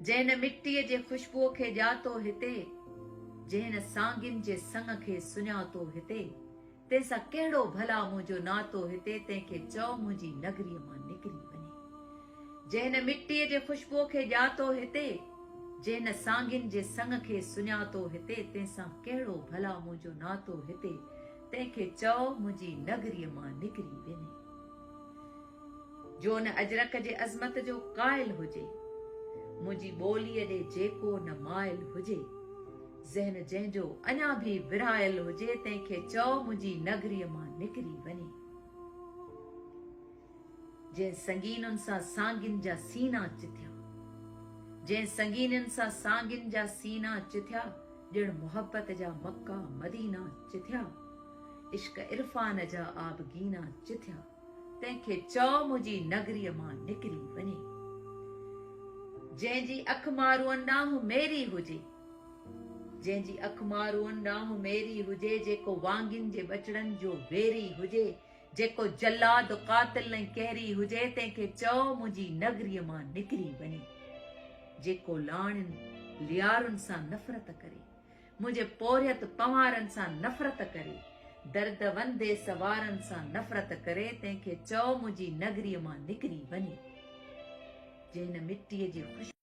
जंहिं मिट्टीअ जे ख़ुशबूअ खे ॼातो हिते, जंहिं सांगिन जे संग खे सुञातो हिते, तंहिंसां कहिड़ो भला मुंहिंजो नातो हिते, तंहिंखे चओ मुंहिंजी नगरीअ मां निकिरी वञे। जंहिं मिट्टीअ जे ख़ुशबूअ खे ॼातो हिते, जंहिं सांगिन जे संग खे सुञातो हिते, तंहिंसां कहिड़ो भला मुंहिंजो नातो हिते, तंहिंखे चओ मुंहिंजी नगरीअ मां निकिरी वञे। जो न अजरक जे अज़मत जो क़ाइल हुजे, मुंहिंजी ॿोलीअ ॾे जेको न माइल हुजे, ज़हन जंहिंजो अञा बि विरहायल हुजे, तंहिंखे चओ मुंहिंजी नगरीअ मां निकिरी वञे। जंहिं संगीनुनि सां सांगिन जा सीना चिथिया, जंहिं संगीननि सां सांगिन जा सीना चिथिया, ॼण मोहब्बत जा मक्का मदीना चिथिया, इश्क इरफान जा आबगीना चिथिया, तंहिंखे चओ मुंहिंजी नगरीअ मां निकिरी वञे। जंहिंजी अख मारूअनि ॾांहुं मेरी हुजे, जंहिंजी अख मारूअनि ॾांहुं मेरी हुजे, जेको वांगिन जे बचड़नि जो वेरी हुजे, जेको जल्लाद कातिल ऐं कहरी हुजे, तंहिंखे चओ मुंहिंजी नगरीअ मां निकिरी वञे। जेको लाणियुनि लियारुनि सां नफ़रत करे, मुंहिंजे पोरियत पवारनि सां नफ़रत करे, दर्द वंदे सवारनि सां नफ़रत करे, तंहिंखे चओ मुंहिंजी नगरीअ मां निकिरी वञे। जंहिं मिट्टीअ जी ख़ुशबू